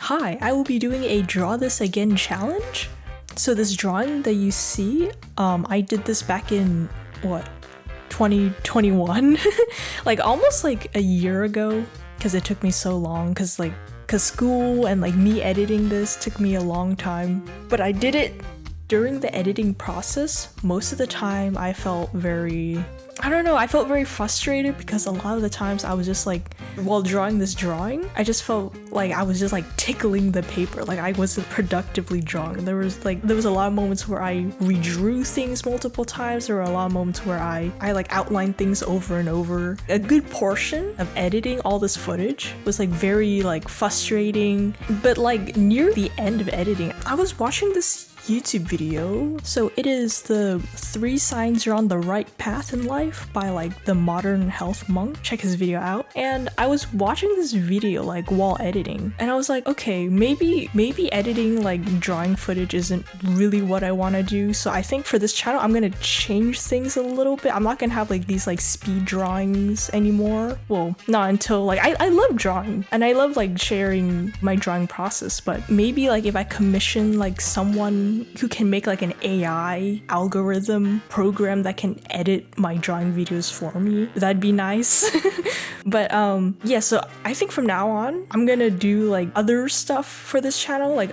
Hi, I will be doing a draw this again challenge. So this drawing that you see, I did this back in, 2021? Like almost like a year ago, because it took me so long, because school and like me editing this took me a long time. But I did it during the editing process. Most of the time I felt very frustrated because a lot of the times I was just like, while drawing this drawing, I just felt like I was just like tickling the paper, like I wasn't productively drawing. There was a lot of moments where I redrew things multiple times. There were a lot of moments where I like outlined things over and over. A good portion of editing all this footage was like very like frustrating, but like near the end of editing, I was watching this YouTube video. So it is the 3 signs you're on the right path in life by like the Modern Health Monk. Check his video out. And I was watching this video like while editing, and I was like, okay, maybe editing like drawing footage isn't really what I want to do. So I think for this channel I'm gonna change things a little bit. I'm not gonna have like these like speed drawings anymore. Well, not until like I love drawing and I love like sharing my drawing process, but maybe like if I commission like someone who can make like an AI algorithm program that can edit my drawing videos for me, that'd be nice. But yeah, so I think from now on I'm gonna do like other stuff for this channel, like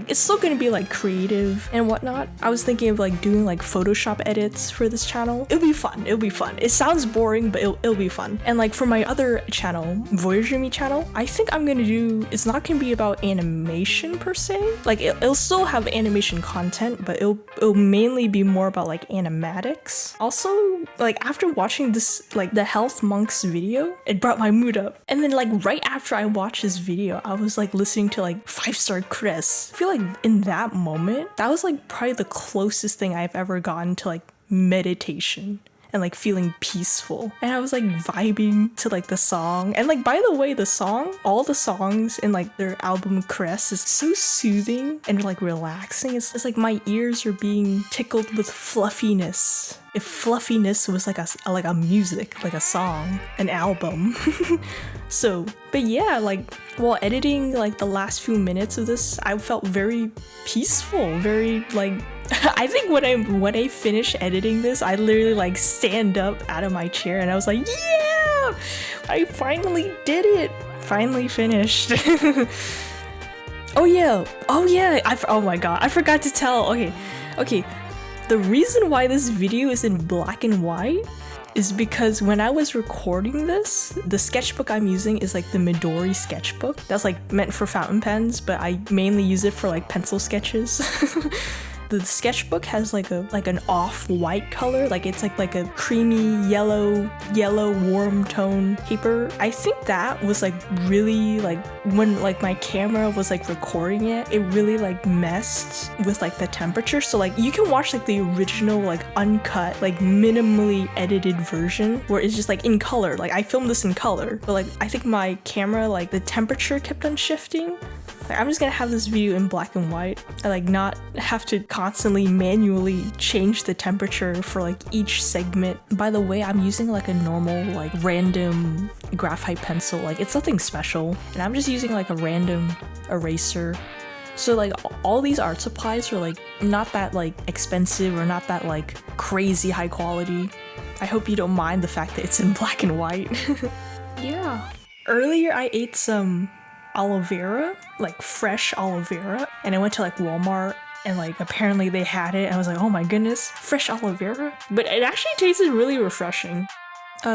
it's still gonna be like creative and whatnot. I was thinking of like doing like Photoshop edits for this channel. It'll be fun. It sounds boring, but it'll be fun. And like for my other channel, Voyager Me channel, I think I'm gonna do, it's not gonna be about animation per se. Like it'll still have animation content, but it'll mainly be more about like animatics. Also, like after watching this, like the Health Monks video, it brought my mood up. And then like right after I watched this video, I was like listening to like 5-Star Chris. I feel like in that moment, that was like probably the closest thing I've ever gotten to like meditation and like feeling peaceful. And I was like vibing to like the song. And like, by the way, all the songs in like their album Crest is so soothing and like relaxing. It's like my ears are being tickled with fluffiness. If fluffiness was like a music, like a song, an album. So, but yeah, like while editing like the last few minutes of this, I felt very peaceful, very like, I think when I finish editing this, I literally like stand up out of my chair and I was like, yeah, I finally did it. Finally finished. Oh yeah. Oh my god, I forgot to tell. Okay. The reason why this video is in black and white is because when I was recording this, the sketchbook I'm using is like the Midori sketchbook. That's like meant for fountain pens, but I mainly use it for like pencil sketches. The sketchbook has like an off-white color, like it's like a creamy yellow warm tone paper. I think that was like really like when like my camera was like recording it really like messed with like the temperature. So like you can watch like the original like uncut like minimally edited version where it's just like in color. Like I filmed this in color, but like I think my camera like the temperature kept on shifting. Like, I'm just gonna have this video in black and white. I like not have to constantly manually change the temperature for like each segment. By the way, I'm using like a normal like random graphite pencil. Like it's nothing special, and I'm just using like a random eraser. So like all these art supplies are like not that like expensive or not that like crazy high quality. I hope you don't mind the fact that it's in black and white. Yeah. Earlier I ate some aloe vera, like fresh aloe vera, and I went to like Walmart and like apparently they had it and I was like, oh my goodness, fresh aloe vera. But it actually tasted really refreshing.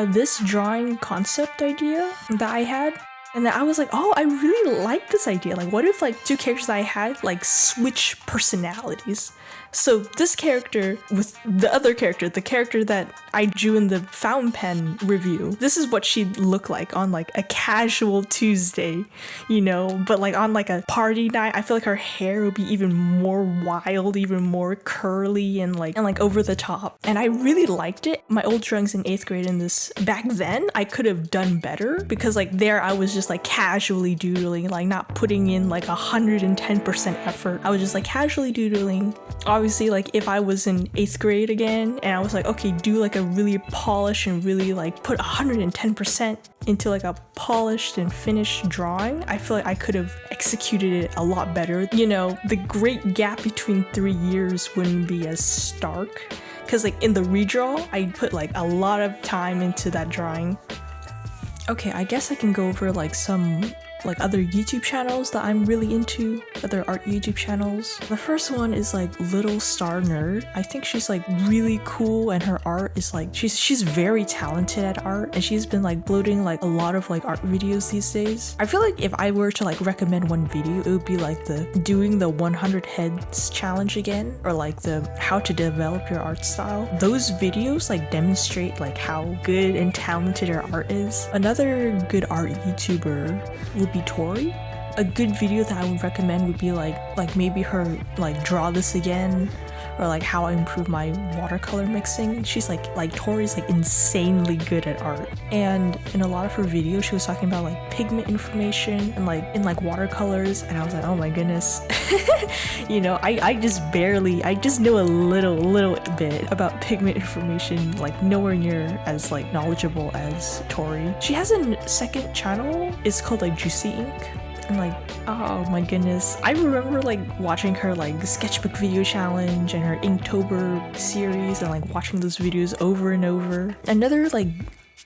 This drawing concept idea that I had, and then I was like, oh, I really like this idea. Like what if like 2 characters that I had like switch personalities? So this character with the other character, the character that I drew in the fountain pen review, this is what she'd look like on like a casual Tuesday, you know, but like on like a party night, I feel like her hair would be even more wild, even more curly and like over the top. And I really liked it. My old drawings in 8th grade in this, back then I could have done better because like there I was just like casually doodling, like not putting in like 110% effort. I was just like casually doodling. obviously like if I was in 8th grade again and I was like, okay, do like a really polished and really like put 110% into like a polished and finished drawing, I feel like I could have executed it a lot better. You know, the great gap between 3 years wouldn't be as stark, because like in the redraw, I put like a lot of time into that drawing. Okay, I guess I can go over like some like other YouTube channels that I'm really into, other art YouTube channels. The first one is like Little Star Nerd. I think she's like really cool, and her art is like, she's very talented at art, and she's been like bloating like a lot of like art videos these days. I feel like if I were to like recommend one video, it would be like the doing the 100 heads challenge again, or like the how to develop your art style. Those videos like demonstrate like how good and talented her art is. Another good art YouTuber would be Tori. A good video that I would recommend would be like maybe her like draw this again, or like how I improve my watercolor mixing. She's like Tori's like insanely good at art, and in a lot of her videos she was talking about like pigment information and like in like watercolors, and I was like, oh my goodness. You know, I just know a little bit about pigment information, like nowhere near as like knowledgeable as Tori. She has a second channel, it's called like Juicy Ink. And like, oh my goodness, I remember like watching her like sketchbook video challenge and her Inktober series, and like watching those videos over and over. Another like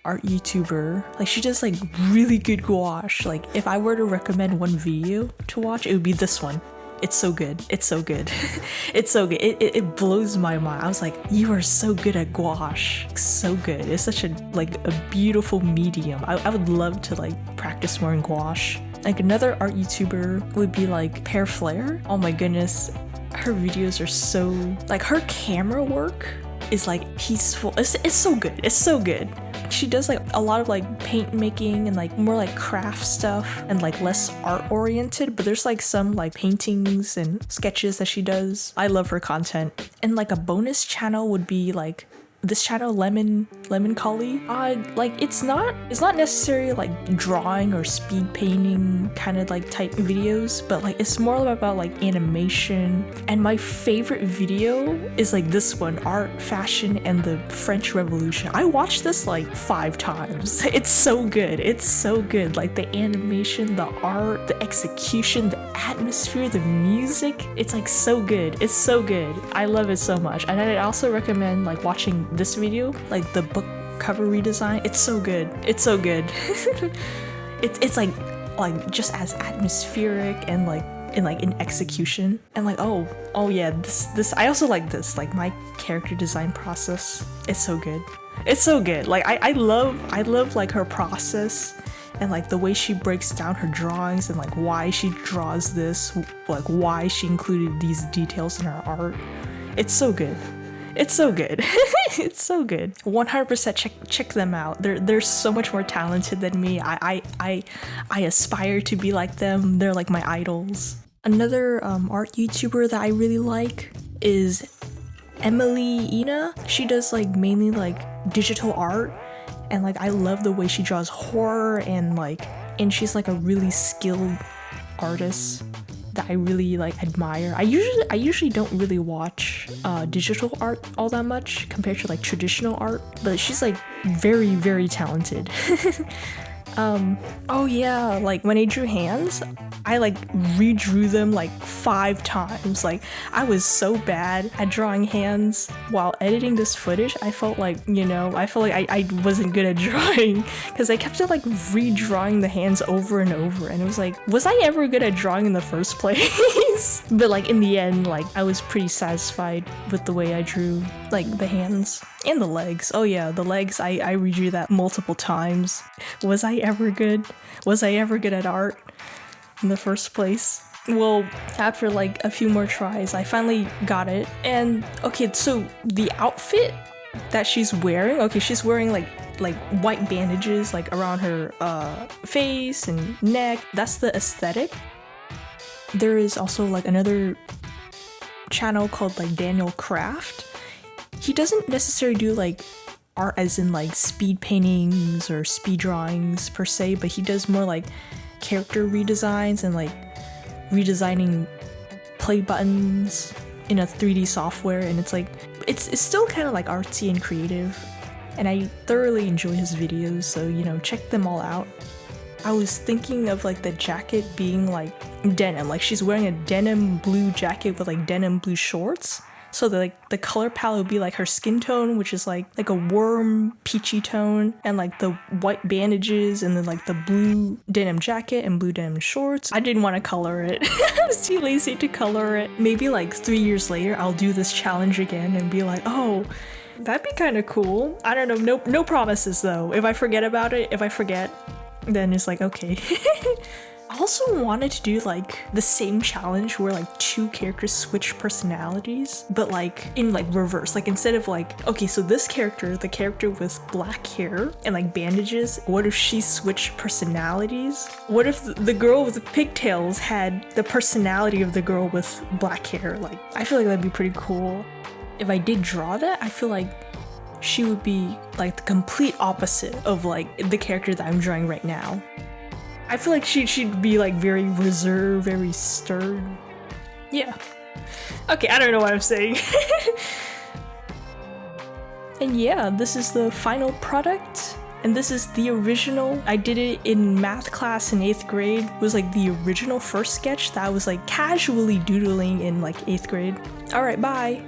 art YouTuber, like she does like really good gouache. Like if I were to recommend one video to watch, it would be this one. It's so good. It's so good. It's so good. It blows my mind. I was like, you are so good at gouache. So good. It's such a like a beautiful medium. I would love to like practice more in gouache. Like another art YouTuber would be like Pear Flare. Oh my goodness, her videos are so like, her camera work is like peaceful. It's so good. It's so good. She does like a lot of like paint making and like more like craft stuff and like less art oriented, but there's like some like paintings and sketches that she does. I love her content. And like a bonus channel would be like this channel, Lemon Collie. Like it's not necessarily like drawing or speed painting kind of like type videos, but like it's more about like animation. And my favorite video is like this one, Art, Fashion, and the French Revolution. I watched this like 5 times. It's so good. It's so good. Like the animation, the art, the execution, the atmosphere, the music. It's like so good. It's so good. I love it so much. And I also recommend like watching this video, like the book cover redesign. It's so good. It's so good. it's like just as atmospheric and like in execution, and like oh yeah, this I also like this, like my character design process. It's so good. It's so good. Like I love like her process and like the way she breaks down her drawings and like why she draws this, like why she included these details in her art. It's so good. It's so good. It's so good. 100% check them out. They're so much more talented than me. I aspire to be like them. They're like my idols. Another art YouTuber that I really like is Emily Ina. She does like mainly like digital art, and like I love the way she draws horror, and she's like a really skilled artist that I really like admire. I usually don't really watch digital art all that much compared to like traditional art, but she's like very, very talented. Oh yeah, like when I drew hands, I like redrew them like 5 times. Like I was so bad at drawing hands. While editing this footage, I felt like, I wasn't good at drawing, because I kept like redrawing the hands over and over, and it was like, was I ever good at drawing in the first place? But like in the end, like I was pretty satisfied with the way I drew like the hands and the legs. Oh yeah, the legs, I redrew that multiple times. Was I ever good? Was I ever good at art in the first place? Well, after like a few more tries, I finally got it. And okay, so the outfit that she's wearing, she's wearing like white bandages like around her face and neck. That's the aesthetic. There is also like another channel called like Daniel Craft. He doesn't necessarily do like art as in like speed paintings or speed drawings per se, but he does more like character redesigns and like redesigning play buttons in a 3D software, and it's like it's still kind of like artsy and creative, and I thoroughly enjoy his videos, so you know, check them all out. I was thinking of like the jacket being like denim, like she's wearing a denim blue jacket with like denim blue shorts. So the color palette would be like her skin tone, which is like a warm peachy tone, and like the white bandages, and then like the blue denim jacket and blue denim shorts. I didn't want to color it. I was too lazy to color it. Maybe like 3 years later I'll do this challenge again and be like, oh, that'd be kind of cool. I don't know, no promises though. If I forget about it, then it's like, okay. I also wanted to do like the same challenge where like 2 characters switch personalities, but like in like reverse. Like instead of like, okay, so this character, the character with black hair and like bandages, what if she switched personalities? What if the girl with the pigtails had the personality of the girl with black hair? Like, I feel like that'd be pretty cool. If I did draw that, I feel like she would be like the complete opposite of like the character that I'm drawing right now. I feel like she'd be like very reserved, very stern. Yeah. Okay, I don't know what I'm saying. And yeah, this is the final product. And this is the original. I did it in math class in 8th grade. It was like the original first sketch that I was like casually doodling in like 8th grade. Alright, bye.